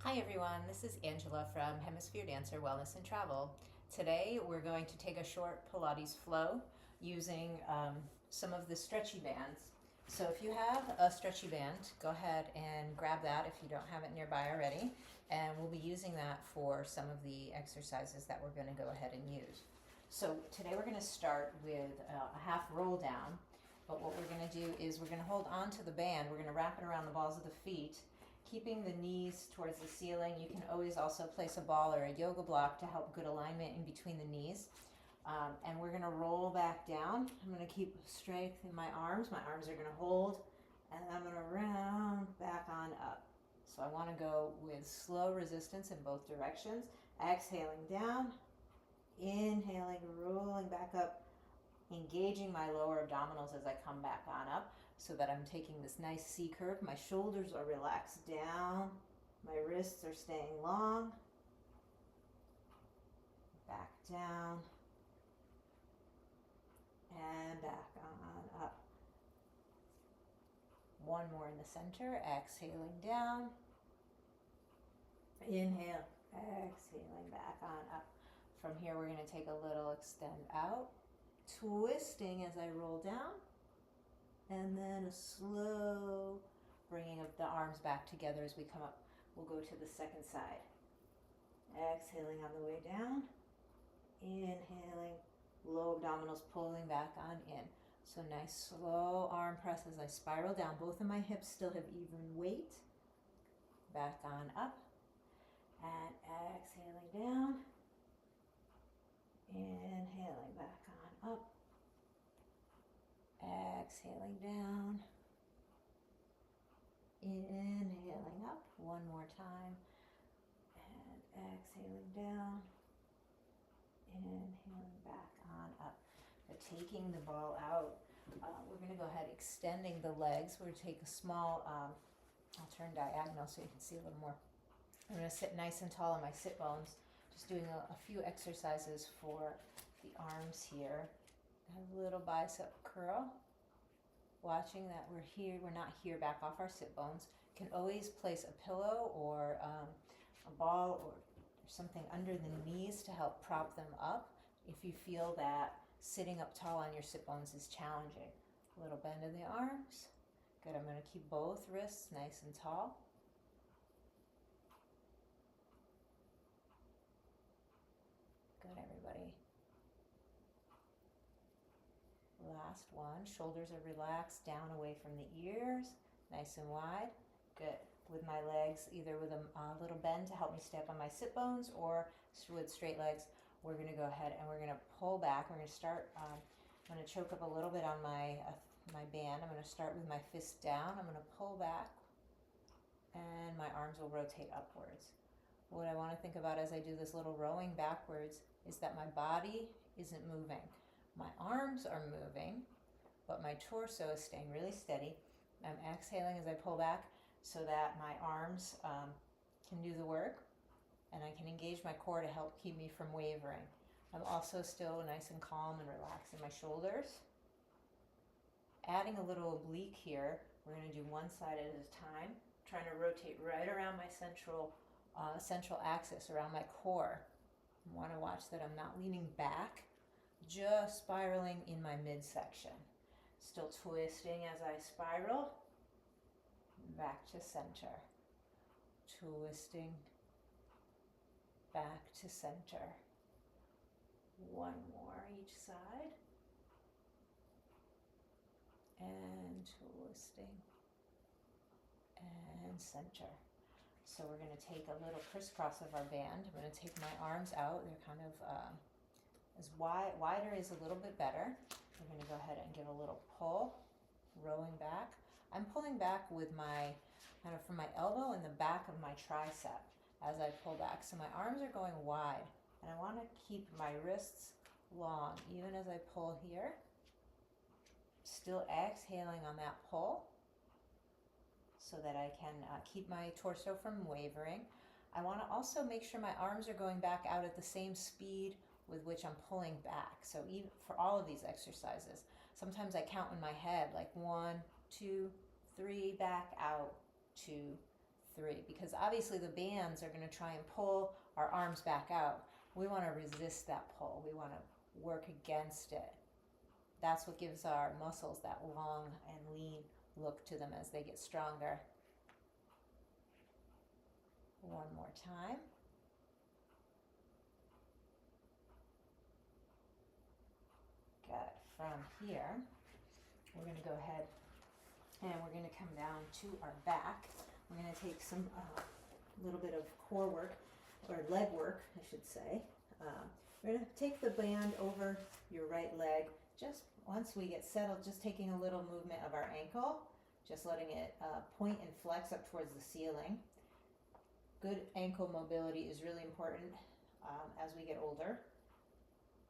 Hi everyone, this is Angela from Hemisphere Dancer Wellness and Travel. Today we're going to take a short Pilates flow using some of the stretchy bands. So if you have a stretchy band, go ahead and grab that if you don't have it nearby already, and we'll be using that for some of the exercises that we're going to go ahead and use. So today we're going to start with a half roll down, but what we're going to do is we're going to hold on to the band, we're going to wrap it around the balls of the feet, keeping the knees towards the ceiling. You can always also place a ball or a yoga block to help good alignment in between the knees. And we're going to roll back down. I'm going to keep strength in my arms. My arms are going to hold, and I'm going to round back on up. So I want to go with slow resistance in both directions. Exhaling down, inhaling, rolling back up, engaging my lower abdominals as I come back on up so that I'm taking this nice C curve. My shoulders are relaxed down. My wrists are staying long. Back down. And back on up. One more in the center. Exhaling down. Inhale. Exhaling back on up. From here we're going to take a little extend out. Twisting as I roll down, and then a slow bringing of the arms back together as we come up. We'll go to the second side. Exhaling on the way down, inhaling, low abdominals pulling back on in. So nice slow arm press as I spiral down. Both of my hips still have even weight. Back on up, and exhaling down. Inhaling back on up. Exhaling down. Inhaling up one more time. And exhaling down. Inhaling back on up. But taking the ball out, we're going to go ahead extending the legs. We're going to take a small, I'll turn diagonal so you can see a little more. I'm going to sit nice and tall on my sit bones. Just doing a few exercises for the arms here. A little bicep curl. Watching that we're here, we're not here back off our sit bones. Can always place a pillow or a ball or something under the knees to help prop them up if you feel that sitting up tall on your sit bones is challenging. A little bend of the arms. Good, I'm going to keep both wrists nice and tall. Good, everybody. Last one. Shoulders are relaxed, down away from the ears, nice and wide. Good. With my legs, either with a little bend to help me stay up on my sit bones or with straight legs, we're going to go ahead and we're going to pull back. We're going to start, I'm going to choke up a little bit on my band. I'm going to start with my fist down. I'm going to pull back, and my arms will rotate upwards. What I want to think about as I do this little rowing backwards is that my body isn't moving. My arms are moving, but my torso is staying really steady. I'm exhaling as I pull back so that my arms can do the work, and I can engage my core to help keep me from wavering. I'm also still nice and calm and relaxed in my shoulders. Adding a little oblique here, we're going to do one side at a time, trying to rotate right around my central axis, around my core. I want to watch that I'm not leaning back, just spiraling in my midsection. Still twisting as I spiral. Back to center. Twisting. Back to center. One more each side. And twisting. And center. So we're going to take a little crisscross of our band. I'm going to take my arms out. They're kind of as wider is a little bit better. We're going to go ahead and give a little pull, rowing back. I'm pulling back with my kind of from my elbow and the back of my tricep as I pull back. So my arms are going wide, and I want to keep my wrists long even as I pull here. Still exhaling on that pull so that I can keep my torso from wavering. I want to also make sure my arms are going back out at the same speed with which I'm pulling back. So even for all of these exercises, sometimes I count in my head like 1, 2, 3, back out, 2, 3, because obviously the bands are going to try and pull our arms back out. We want to resist that pull. We want to work against it. That's what gives our muscles that long and lean look to them as they get stronger. One more time. Good. From here, we're going to go ahead and we're going to come down to our back. We're going to take some little bit of core work, or leg work, I should say. We're going to take the band over your right leg. Just once we get settled, just taking a little movement of our ankle, just letting it point and flex up towards the ceiling. Good ankle mobility is really important as we get older.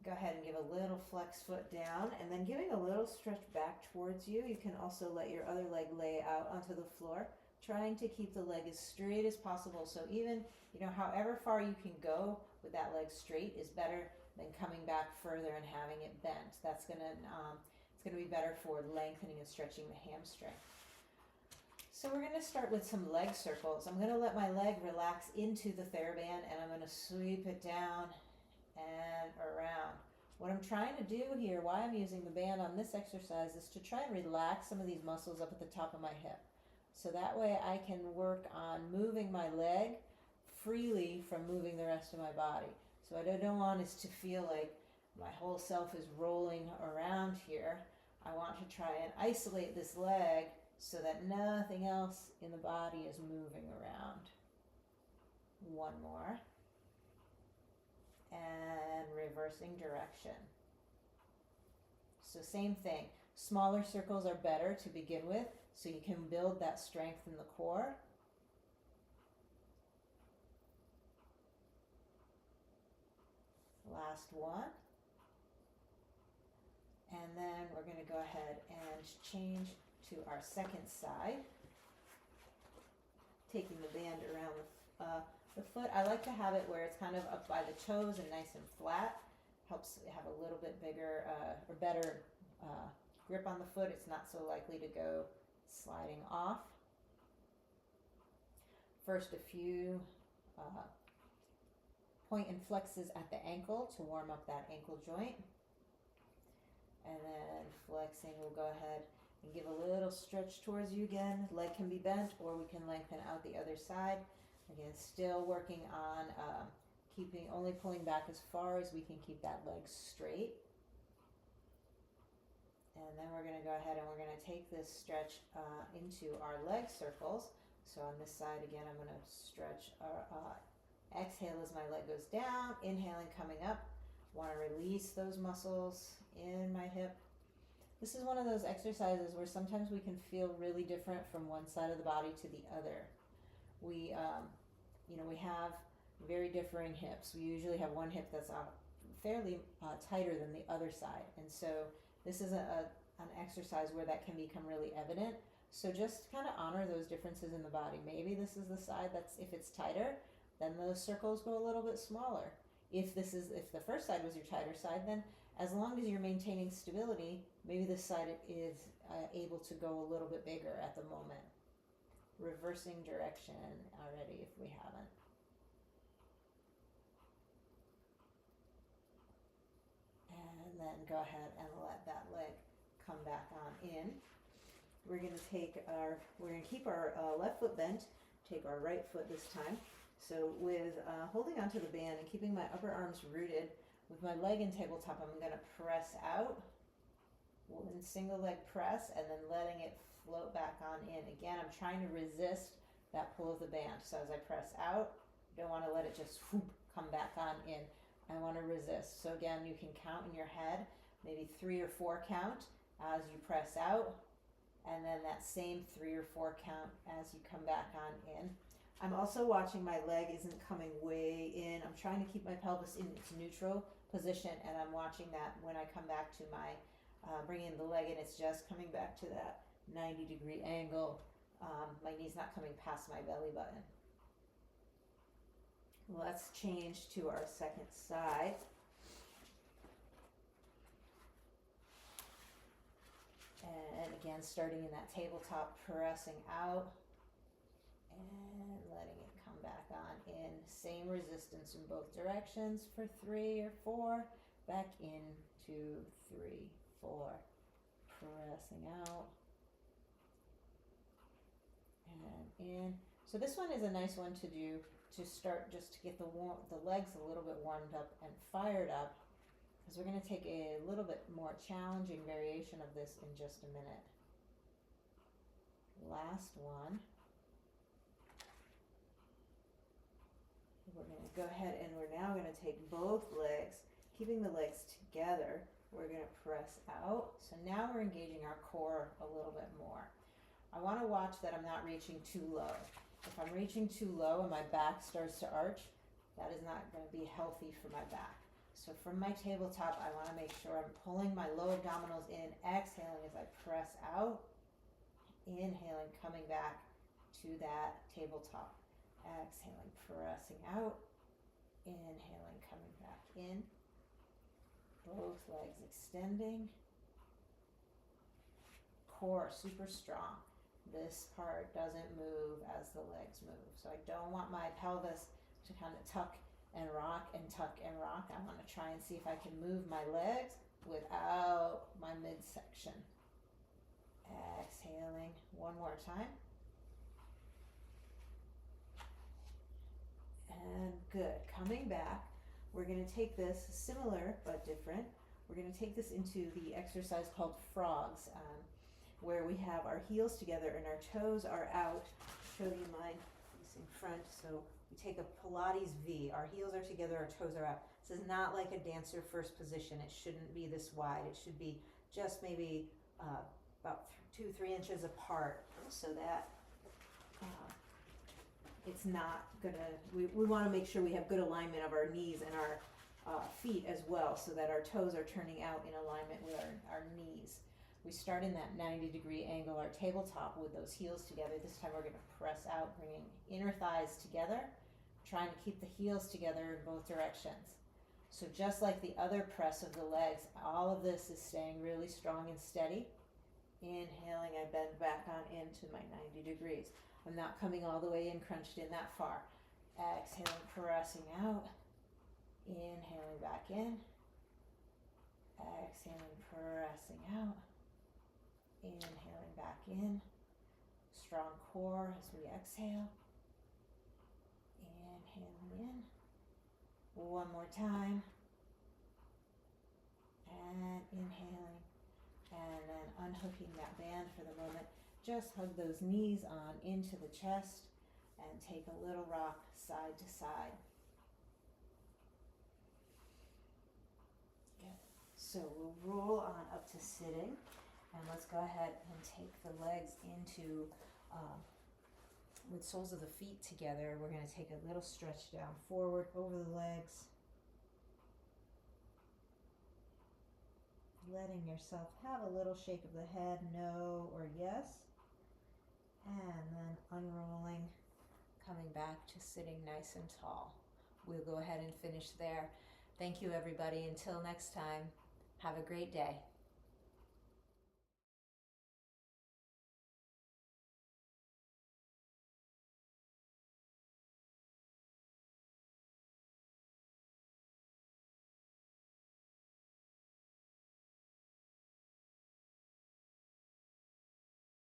Go ahead and give a little flex foot down, and then giving a little stretch back towards you. You can also let your other leg lay out onto the floor, trying to keep the leg as straight as possible. So even, however far you can go with that leg straight is better than coming back further and having it bent. That's it's gonna be better for lengthening and stretching the hamstring. So we're gonna start with some leg circles. I'm gonna let my leg relax into the TheraBand, and I'm gonna sweep it down and around. What I'm trying to do here, why I'm using the band on this exercise, is to try and relax some of these muscles up at the top of my hip. So that way I can work on moving my leg freely from moving the rest of my body. So what I don't want is to feel like my whole self is rolling around here. I want to try and isolate this leg so that nothing else in the body is moving around. One more. And reversing direction. So same thing. Smaller circles are better to begin with, so you can build that strength in the core. Last one. And then we're going to go ahead and change to our second side. Taking the band around the foot. I like to have it where it's kind of up by the toes and nice and flat. Helps have a little bit bigger or better grip on the foot. It's not so likely to go sliding off. First, a few point and flexes at the ankle to warm up that ankle joint. And then flexing, we'll go ahead and give a little stretch towards you again. Leg can be bent, or we can lengthen out the other side. Again, still working on only pulling back as far as we can keep that leg straight. And then we're going to go ahead and we're going to take this stretch into our leg circles. So on this side, again, I'm going to stretch, exhale as my leg goes down, inhaling, coming up. Want to release those muscles in my hip. This is one of those exercises where sometimes we can feel really different from one side of the body to the other. We have very differing hips. We usually have one hip that's fairly tighter than the other side. And so this is an exercise where that can become really evident. So just kind of honor those differences in the body. Maybe this is the side if it's tighter, then those circles go a little bit smaller. If the first side was your tighter side, then as long as you're maintaining stability, maybe this side is able to go a little bit bigger at the moment. Reversing direction already if we haven't. And then go ahead and let that leg come back on in. We're going to keep our left foot bent, take our right foot this time. So with holding onto the band and keeping my upper arms rooted, with my leg in tabletop, I'm going to press out, one single leg press, and then letting it float back on in. Again, I'm trying to resist that pull of the band. So as I press out, you don't want to let it just come back on in. I want to resist. So again, you can count in your head, maybe 3 or 4 count as you press out, and then that same 3 or 4 count as you come back on in. I'm also watching my leg isn't coming way in. I'm trying to keep my pelvis in its neutral position, and I'm watching that when I come back to my, bringing the leg in, it's just coming back to that 90-degree angle. My knee's not coming past my belly button. Let's change to our second side. And again, starting in that tabletop, pressing out and letting it come back on in. Same resistance in both directions for 3 or 4. Back in, 2, 3, 4. Pressing out. And in. So this one is a nice one to do to start, just to get the legs a little bit warmed up and fired up, because we're going to take a little bit more challenging variation of this in just a minute. Last one. We're going to go ahead and we're now going to take both legs, keeping the legs together. We're going to press out. So now we're engaging our core a little bit more. I want to watch that I'm not reaching too low. If I'm reaching too low and my back starts to arch, that is not going to be healthy for my back. So from my tabletop, I want to make sure I'm pulling my low abdominals in, exhaling as I press out, inhaling, coming back to that tabletop. Exhaling, pressing out, inhaling, coming back in. Both legs extending. Core super strong. This part doesn't move as the legs move. So I don't want my pelvis to kind of tuck and rock and tuck and rock. I want to try and see if I can move my legs without my midsection. Exhaling one more time. And good. Coming back, we're going to take this similar but different. We're going to take this into the exercise called frogs, where we have our heels together and our toes are out. Show you mine facing front. So we take a Pilates V. Our heels are together, our toes are out. This is not like a dancer first position. It shouldn't be this wide. It should be just maybe about 2-3 inches apart, so that it's not gonna, we want to make sure we have good alignment of our knees and our feet as well, so that our toes are turning out in alignment with our knees. We start in that 90-degree angle, our tabletop, with those heels together. This time we're going to press out, bringing inner thighs together, trying to keep the heels together in both directions. So just like the other press of the legs, all of this is staying really strong and steady. Inhaling, I bend back on into my 90 degrees. I'm not coming all the way in, crunched in that far. Exhaling, pressing out. Inhaling back in. Exhaling, pressing out. Inhaling back in. Strong core as we exhale. Inhaling in. One more time. And inhaling. And then unhooking that band for the moment. Just hug those knees on into the chest and take a little rock side to side. Good. So we'll roll on up to sitting, and let's go ahead and take the legs into, with soles of the feet together. We're going to take a little stretch down forward over the legs. Letting yourself have a little shake of the head, no or yes. And then unrolling, coming back to sitting nice and tall. We'll go ahead and finish there. Thank you, everybody. Until next time, have a great day.